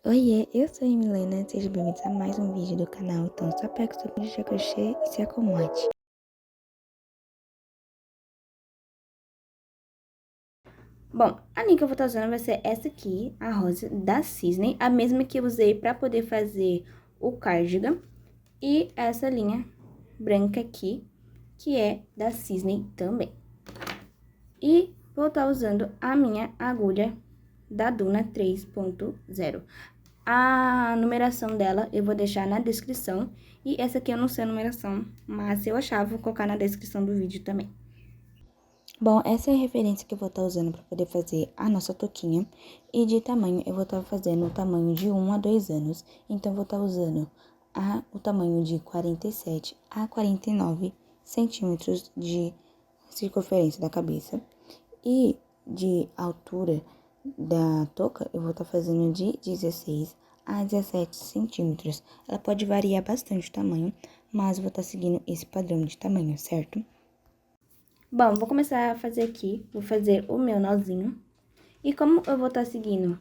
Oiê, eu sou a Milena, sejam bem-vindos a mais um vídeo do canal. Então, só pega o seu pano de crochê e se acomode. Bom, a linha que eu vou estar usando vai ser essa aqui, a rosa da Cisne, a mesma que eu usei para poder fazer o cardigan. E essa linha branca aqui, que é da Cisne também. E vou estar usando a minha agulha da Duna 3.0. A numeração dela eu vou deixar na descrição. E essa aqui eu não sei a numeração, mas se eu achar, vou colocar na descrição do vídeo também. Bom, essa é a referência que eu vou estar usando para poder fazer a nossa touquinha. E de tamanho, eu vou estar fazendo o tamanho de 1 a 2 anos. Então, eu vou estar usando o tamanho de 47 a 49 centímetros de circunferência da cabeça. E de altura da touca, eu vou estar fazendo de 16 a 17 centímetros. Ela pode variar bastante o tamanho, mas eu vou estar seguindo esse padrão de tamanho, certo? Bom, vou começar a fazer aqui, vou fazer o meu nozinho. E como eu vou estar seguindo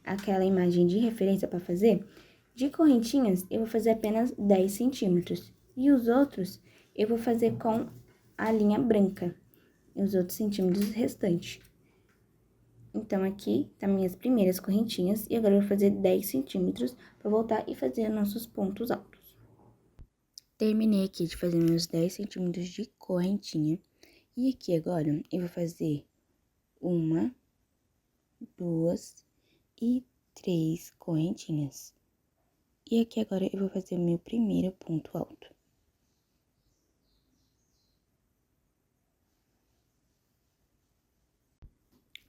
aquela imagem de referência para fazer, de correntinhas, eu vou fazer apenas 10 centímetros. E os outros, eu vou fazer com a linha branca, e os outros centímetros restantes. Então, aqui tá minhas primeiras correntinhas, e agora eu vou fazer 10 centímetros para voltar e fazer nossos pontos altos. Terminei aqui de fazer meus 10 centímetros de correntinha, e aqui agora eu vou fazer 1, 2 e 3 correntinhas. E aqui agora eu vou fazer o meu primeiro ponto alto.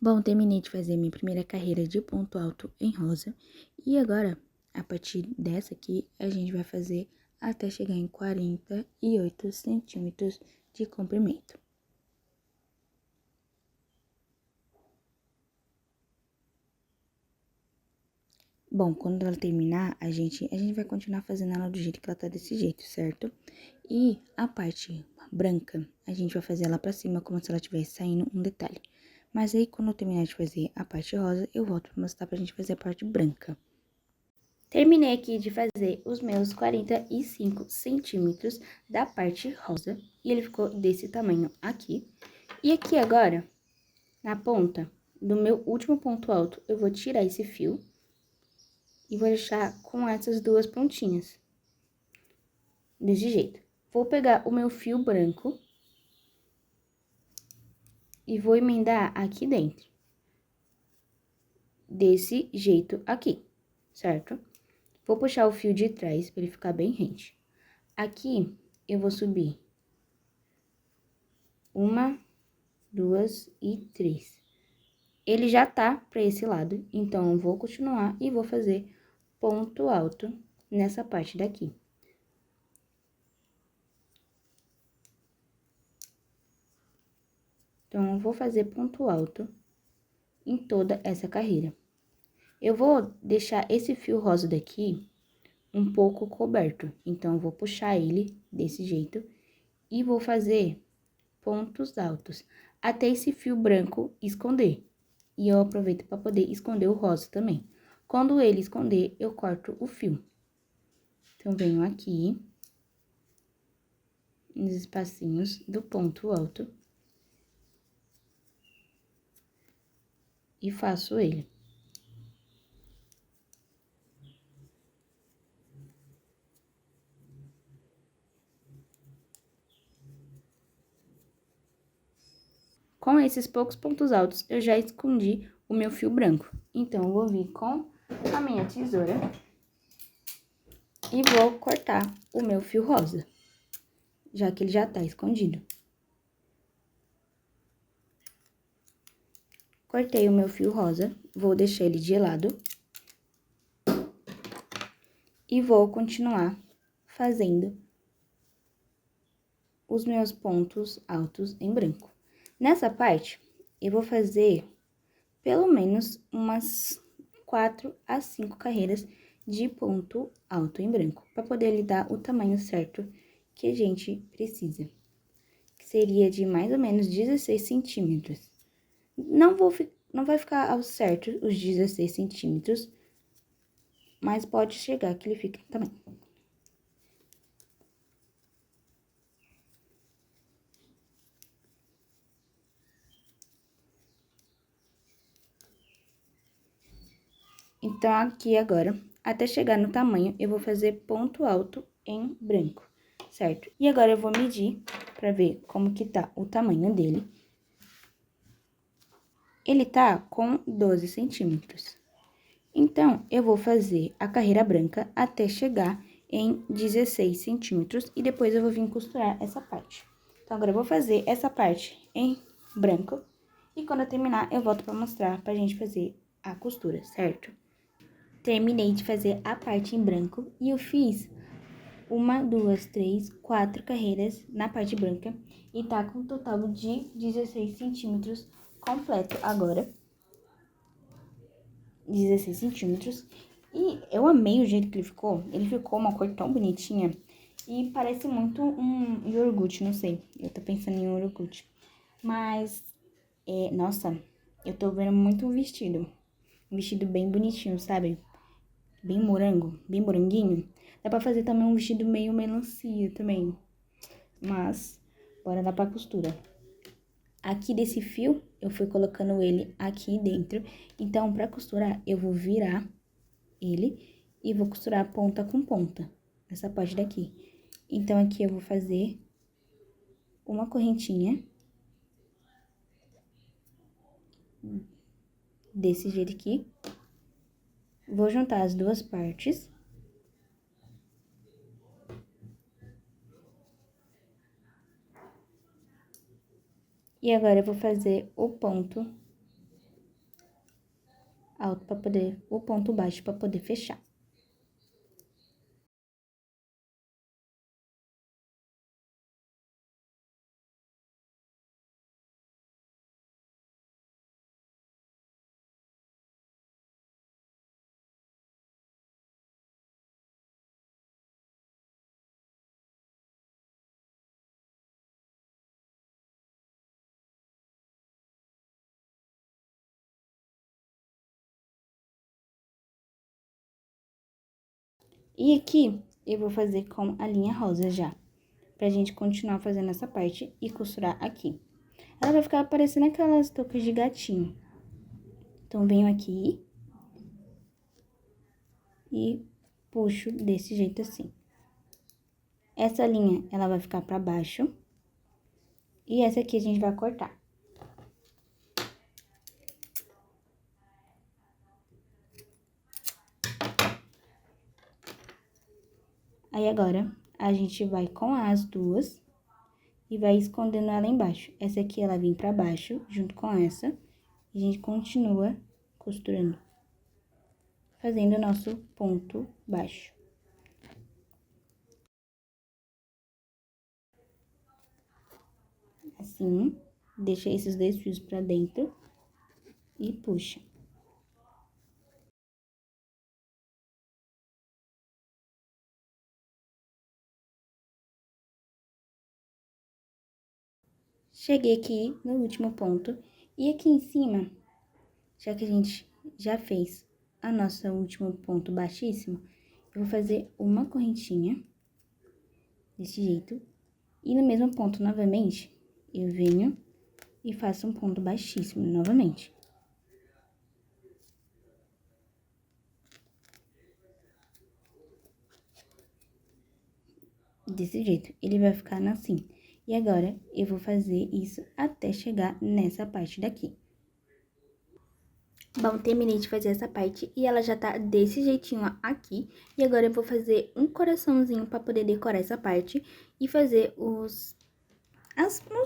Bom, terminei de fazer minha primeira carreira de ponto alto em rosa. E agora, a partir dessa aqui, a gente vai fazer até chegar em 48 centímetros de comprimento. Bom, quando ela terminar, a gente vai continuar fazendo ela do jeito que ela tá desse jeito, certo? E a parte branca, a gente vai fazer ela pra cima, como se ela tivesse saindo um detalhe. Mas aí, quando eu terminar de fazer a parte rosa, eu volto pra mostrar pra gente fazer a parte branca. Terminei aqui de fazer os meus 45 centímetros da parte rosa, e ele ficou desse tamanho aqui. E aqui agora, na ponta do meu último ponto alto, eu vou tirar esse fio e vou deixar com essas duas pontinhas, desse jeito. Vou pegar o meu fio branco e vou emendar aqui dentro, desse jeito aqui, certo? Vou puxar o fio de trás para ele ficar bem rente. Aqui, eu vou subir 1, 2 e 3. Ele já tá para esse lado, então eu vou continuar e vou fazer ponto alto nessa parte daqui. Então, eu vou fazer ponto alto em toda essa carreira. Eu vou deixar esse fio rosa daqui um pouco coberto, então, eu vou puxar ele desse jeito e vou fazer pontos altos até esse fio branco esconder. E eu aproveito para poder esconder o rosa também. Quando ele esconder, eu corto o fio. Então, venho aqui nos espacinhos do ponto alto e faço ele. Com esses poucos pontos altos, eu já escondi o meu fio branco. Então, eu vou vir com a minha tesoura e vou cortar o meu fio rosa, já que ele já tá escondido. Cortei o meu fio rosa, vou deixar ele de lado. E vou continuar fazendo os meus pontos altos em branco. Nessa parte, eu vou fazer pelo menos umas 4 a 5 carreiras de ponto alto em branco, para poder lhe dar o tamanho certo que a gente precisa, que seria de mais ou menos 16 centímetros. Não vai ficar ao certo os 16 centímetros, mas pode chegar que ele fica também. Então, aqui agora, até chegar no tamanho, eu vou fazer ponto alto em branco, certo? E agora eu vou medir pra ver como que tá o tamanho dele. Ele tá com 12 centímetros. Então, eu vou fazer a carreira branca até chegar em 16 centímetros e depois eu vou vir costurar essa parte. Então, agora eu vou fazer essa parte em branco e quando eu terminar, eu volto pra mostrar pra gente fazer a costura, certo? Terminei de fazer a parte em branco e eu fiz uma, duas, três, quatro carreiras na parte branca e tá com um total de 16 centímetros completo agora. 16 centímetros. E eu amei o jeito que ele ficou. Ele ficou uma cor tão bonitinha. E parece muito um iogurte, não sei. Eu tô pensando em iogurte. Mas, nossa, eu tô vendo muito um vestido. Um vestido bem bonitinho, sabe? Bem morango, bem moranguinho. Dá pra fazer também um vestido meio melancia também. Mas, bora lá pra costura. Aqui desse fio, eu fui colocando ele aqui dentro. Então, pra costurar, eu vou virar ele e vou costurar ponta com ponta, essa parte daqui. Então, aqui eu vou fazer uma correntinha. Desse jeito aqui. Vou juntar as duas partes. E agora, eu vou fazer o ponto alto para poder, o ponto baixo para poder fechar. E aqui, eu vou fazer com a linha rosa já, pra gente continuar fazendo essa parte e costurar aqui. Ela vai ficar parecendo aquelas toucas de gatinho. Então, venho aqui e puxo desse jeito assim. Essa linha, ela vai ficar pra baixo. E essa aqui a gente vai cortar. Aí, agora, a gente vai com as duas e vai escondendo ela embaixo. Essa aqui, ela vem pra baixo, junto com essa. E a gente continua costurando, fazendo o nosso ponto baixo. Assim, deixa esses dois fios pra dentro e puxa. Cheguei aqui no último ponto e aqui em cima, já que a gente já fez a nossa último ponto baixíssimo, eu vou fazer uma correntinha desse jeito. E no mesmo ponto, novamente, eu venho e faço um ponto baixíssimo novamente. Desse jeito, ele vai ficar assim. E agora, eu vou fazer isso até chegar nessa parte daqui. Bom, terminei de fazer essa parte e ela já tá desse jeitinho ó, aqui. E agora eu vou fazer um coraçãozinho pra poder decorar essa parte e fazer uns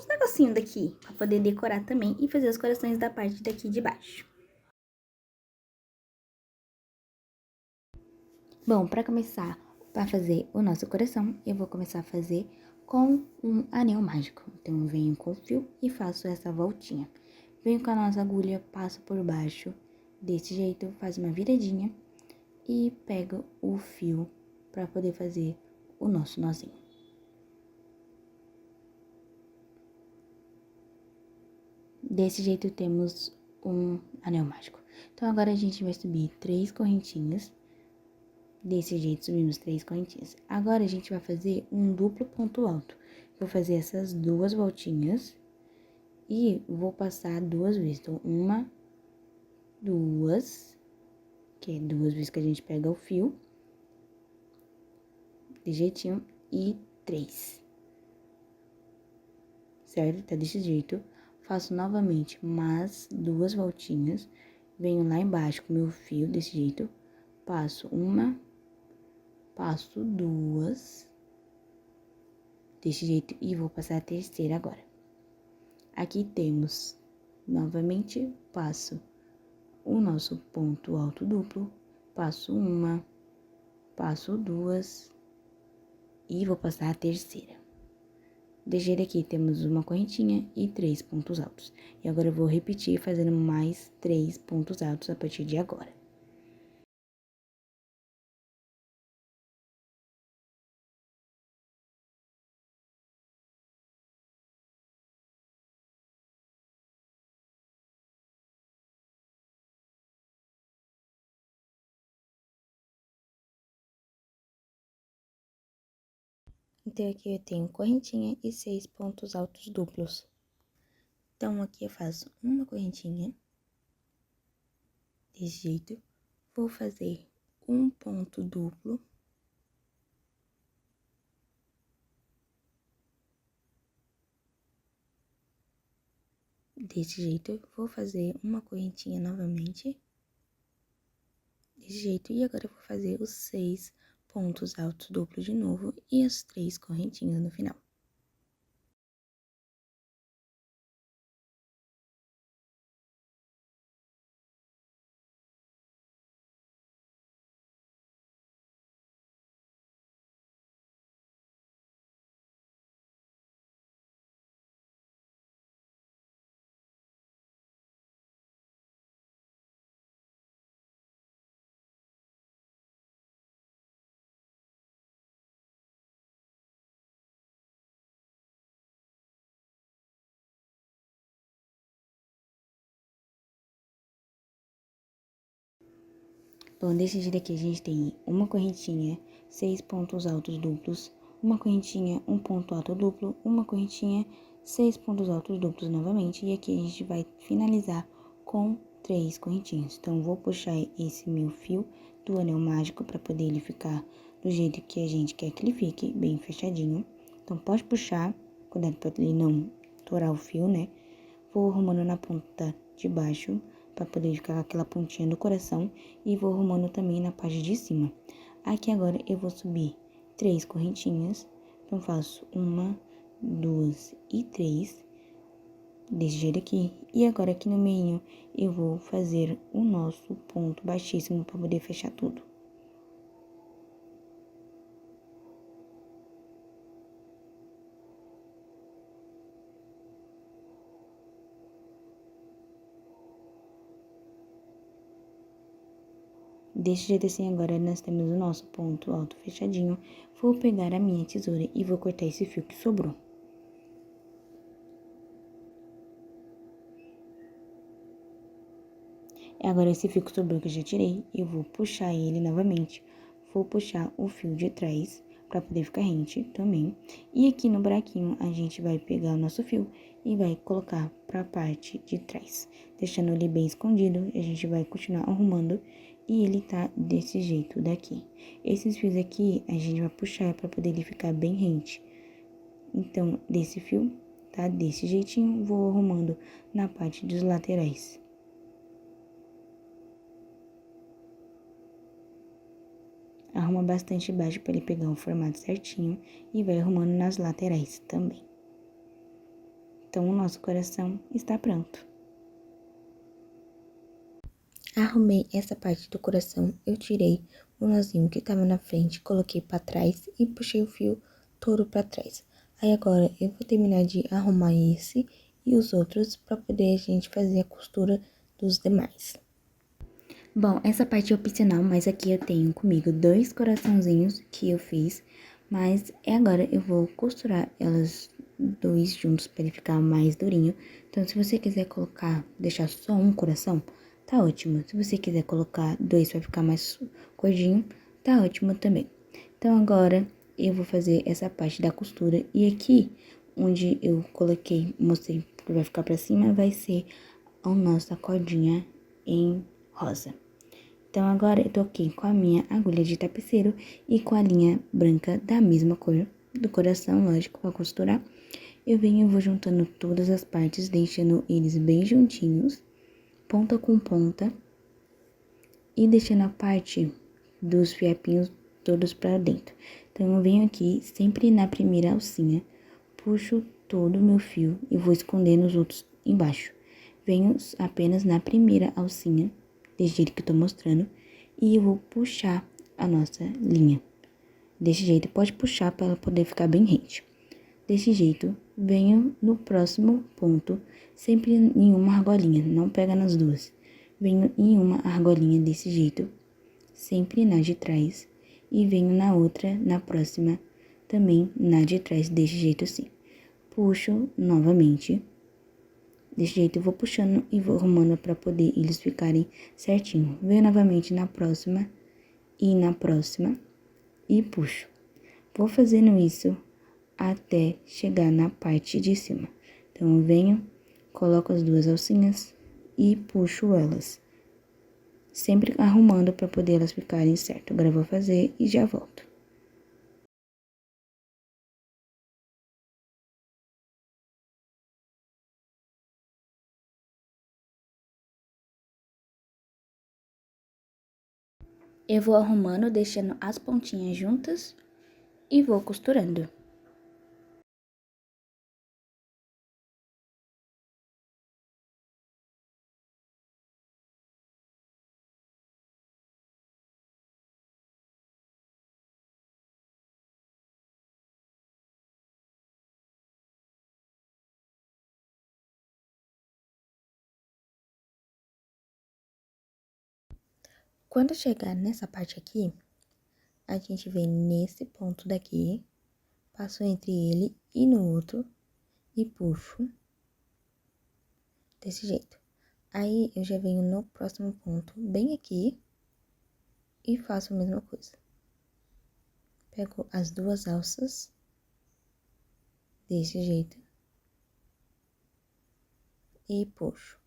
negocinhos daqui, pra poder decorar também e fazer os corações da parte daqui de baixo. Bom, pra começar a fazer o nosso coração, eu vou começar a fazer com um anel mágico. Então, eu venho com o fio e faço essa voltinha. Venho com a nossa agulha, passo por baixo, desse jeito, faz uma viradinha e pego o fio pra poder fazer o nosso nozinho. Desse jeito, temos um anel mágico. Então, agora a gente vai subir 3 correntinhas Desse jeito, subimos 3 correntinhas. Agora, a gente vai fazer um duplo ponto alto. Vou fazer essas 2 voltinhas e vou passar 2 vezes. Então, 1, 2, que é 2 vezes que a gente pega o fio, de jeitinho, e 3. Certo? Tá desse jeito. Faço novamente mais 2 voltinhas, venho lá embaixo com meu fio, desse jeito, passo 1, passo 2, desse jeito, e vou passar a terceira agora. Aqui temos, novamente, passo o nosso ponto alto duplo, passo 1, passo 2, e vou passar a terceira. Desse jeito aqui, temos uma correntinha e 3 pontos altos. E agora eu vou repetir fazendo mais 3 pontos altos a partir de agora. Então, aqui eu tenho correntinha e 6 pontos altos duplos. Então, aqui eu faço uma correntinha, desse jeito. Vou fazer um ponto duplo. Desse jeito, vou fazer uma correntinha novamente. Desse jeito, e agora eu vou fazer os 6 pontos altos duplos de novo e as 3 correntinhas no final. Bom, desse jeito aqui a gente tem uma correntinha, 6 pontos altos duplos, uma correntinha, um ponto alto duplo, uma correntinha, 6 pontos altos duplos novamente, e aqui a gente vai finalizar com 3 correntinhas. Então, vou puxar esse meu fio do anel mágico para poder ele ficar do jeito que a gente quer que ele fique, bem fechadinho. Então, pode puxar, cuidado para ele não torar o fio, né? Vou arrumando na ponta de baixo, para poder ficar aquela pontinha do coração, e vou arrumando também na parte de cima. Aqui agora eu vou subir 3 correntinhas, então faço 1, 2 e 3, desse jeito aqui. E agora aqui no meio eu vou fazer o nosso ponto baixíssimo para poder fechar tudo. Desse jeito assim, agora nós temos o nosso ponto alto fechadinho. Vou pegar a minha tesoura e vou cortar esse fio que sobrou. Agora, esse fio que sobrou que eu já tirei, eu vou puxar ele novamente. Vou puxar o fio de trás, pra poder ficar rente também. E aqui no buraquinho, a gente vai pegar o nosso fio e vai colocar pra parte de trás. Deixando ele bem escondido, a gente vai continuar arrumando e ele tá desse jeito daqui. Esses fios aqui, a gente vai puxar pra poder ele ficar bem rente. Então, desse fio, tá desse jeitinho, vou arrumando na parte dos laterais. Arruma bastante baixo para ele pegar o formato certinho e vai arrumando nas laterais também. Então, o nosso coração está pronto. Arrumei essa parte do coração, eu tirei o nozinho que estava na frente, coloquei para trás e puxei o fio todo para trás. Aí agora eu vou terminar de arrumar esse e os outros para poder a gente fazer a costura dos demais. Bom, essa parte é opcional, mas aqui eu tenho comigo 2 coraçãozinhos que eu fiz, mas agora eu vou costurar elas 2 juntos para ele ficar mais durinho. Então, se você quiser deixar só um coração, tá ótimo. Se você quiser colocar 2 para ficar mais gordinho, tá ótimo também. Então, agora, eu vou fazer essa parte da costura. E aqui, onde eu coloquei, mostrei que vai ficar pra cima, vai ser a nossa cordinha em rosa. Então, agora, eu tô aqui com a minha agulha de tapeceiro e com a linha branca da mesma cor do coração, lógico, pra costurar. Eu venho e vou juntando todas as partes, deixando eles bem juntinhos, ponta com ponta, e deixando a parte dos fiapinhos todos pra dentro. Então, eu venho aqui, sempre na primeira alcinha, puxo todo o meu fio e vou escondendo os outros embaixo. Venho apenas na primeira alcinha, desse jeito que eu tô mostrando, e eu vou puxar a nossa linha. Desse jeito, pode puxar para ela poder ficar bem rente. Desse jeito, venho no próximo ponto, sempre em uma argolinha, não pega nas duas. Venho em uma argolinha desse jeito, sempre na de trás, e venho na outra, na próxima, também na de trás, desse jeito assim. Puxo novamente, desse jeito eu vou puxando e vou arrumando para poder eles ficarem certinho. Venho novamente na próxima e puxo. Vou fazendo isso até chegar na parte de cima. Então, eu venho, coloco as duas alcinhas e puxo elas. Sempre arrumando para poder elas ficarem certo. Agora eu vou fazer e já volto. Eu vou arrumando, deixando as pontinhas juntas e vou costurando. Quando chegar nessa parte aqui, a gente vem nesse ponto daqui, passo entre ele e no outro e puxo desse jeito. Aí, eu já venho no próximo ponto, bem aqui, e faço a mesma coisa. Pego as duas alças, desse jeito, e puxo.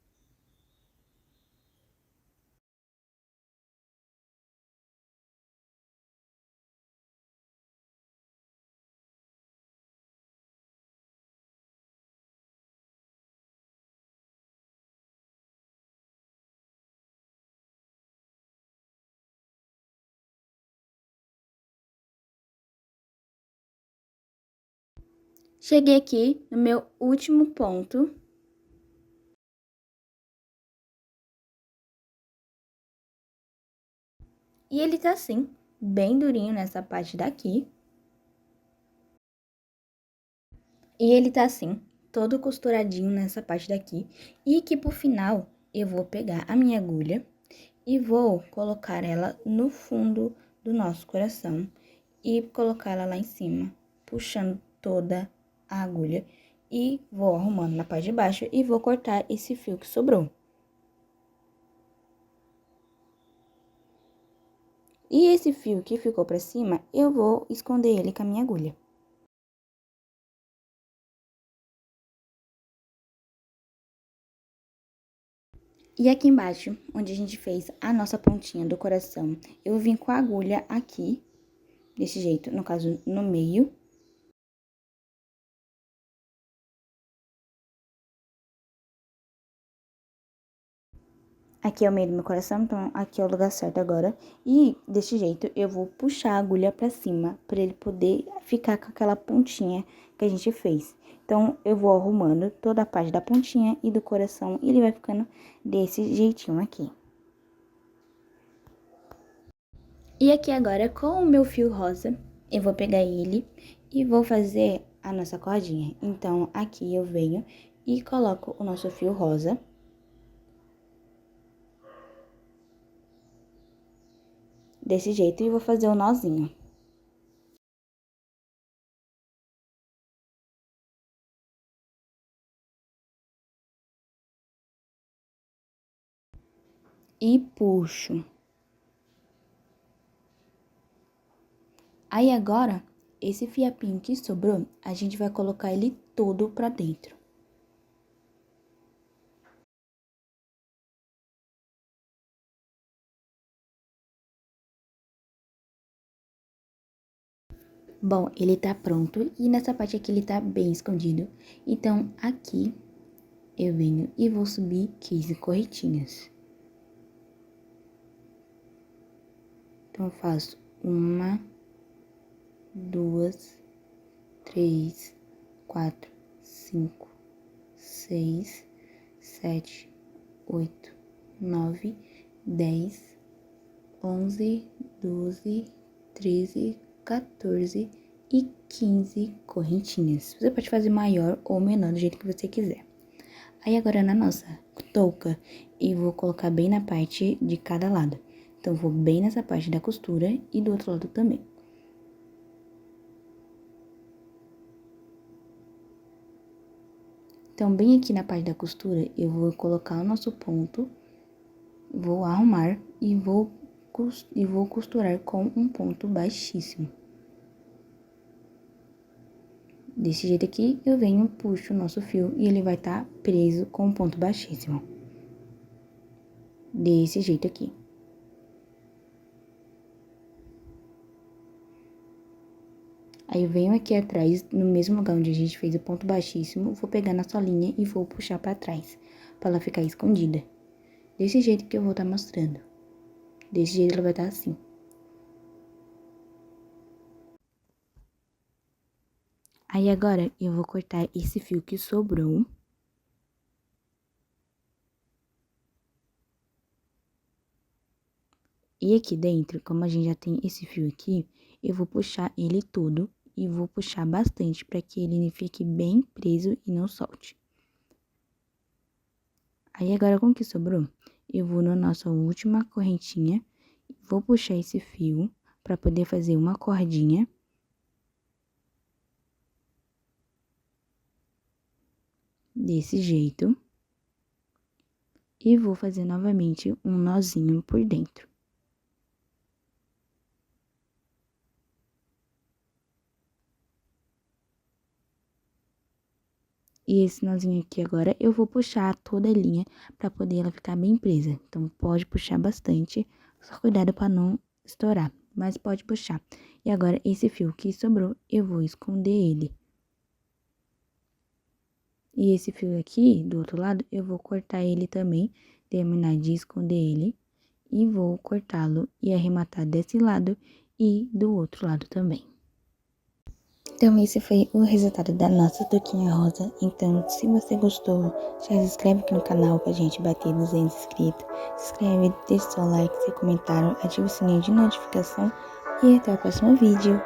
Cheguei aqui no meu último ponto. E ele tá assim, bem durinho nessa parte daqui. E ele tá assim, todo costuradinho nessa parte daqui. E que por final, eu vou pegar a minha agulha e vou colocar ela no fundo do nosso coração. E colocar ela lá em cima, puxando toda a agulha. E vou arrumando na parte de baixo e vou cortar esse fio que sobrou. E esse fio que ficou pra cima, eu vou esconder ele com a minha agulha. E aqui embaixo, onde a gente fez a nossa pontinha do coração, eu vim com a agulha aqui, desse jeito, no caso, no meio. Aqui é o meio do meu coração, então aqui é o lugar certo agora. E desse jeito, eu vou puxar a agulha pra cima, pra ele poder ficar com aquela pontinha que a gente fez. Então, eu vou arrumando toda a parte da pontinha e do coração, e ele vai ficando desse jeitinho aqui. E aqui agora, com o meu fio rosa, eu vou pegar ele e vou fazer a nossa cordinha. Então, aqui eu venho e coloco o nosso fio rosa. Desse jeito, e vou fazer o nozinho. E puxo. Aí agora, esse fiapinho que sobrou, a gente vai colocar ele todo pra dentro. Bom, ele tá pronto e nessa parte aqui ele tá bem escondido. Então, aqui eu venho e vou subir 15 correntinhas. Então, eu faço 1, 2, 3, 4, 5, 6, 7, 8, 9, 10, 11, 12, 13, 14 e 15 correntinhas. Você pode fazer maior ou menor, do jeito que você quiser. Aí agora na nossa touca, eu vou colocar bem na parte de cada lado. Então, vou bem nessa parte da costura e do outro lado também. Então, bem aqui na parte da costura, eu vou colocar o nosso ponto, vou arrumar e vou costurar com um ponto baixíssimo. Desse jeito aqui, eu venho, puxo o nosso fio e ele vai estar preso com um ponto baixíssimo. Desse jeito aqui. Aí, eu venho aqui atrás, no mesmo lugar onde a gente fez o ponto baixíssimo, vou pegar na solinha e vou puxar pra trás, pra ela ficar escondida. Desse jeito que eu vou estar mostrando. Desse jeito ela vai estar assim. Aí, agora, eu vou cortar esse fio que sobrou. E aqui dentro, como a gente já tem esse fio aqui, eu vou puxar ele todo e vou puxar bastante para que ele fique bem preso e não solte. Aí, agora, com o que sobrou, eu vou na nossa última correntinha, vou puxar esse fio para poder fazer uma cordinha. Desse jeito. E vou fazer novamente um nozinho por dentro. E esse nozinho aqui agora, eu vou puxar toda a linha pra poder ela ficar bem presa. Então, pode puxar bastante, só cuidado pra não estourar, mas pode puxar. E agora, esse fio que sobrou, eu vou esconder ele. E esse fio aqui, do outro lado, eu vou cortar ele também, terminar de esconder ele. E vou cortá-lo e arrematar desse lado e do outro lado também. Então, esse foi o resultado da nossa touquinha rosa. Então, se você gostou, já se inscreve aqui no canal pra gente bater 200 inscritos. Se inscreve, deixa seu like, seu comentário, ativa o sininho de notificação e até o próximo vídeo.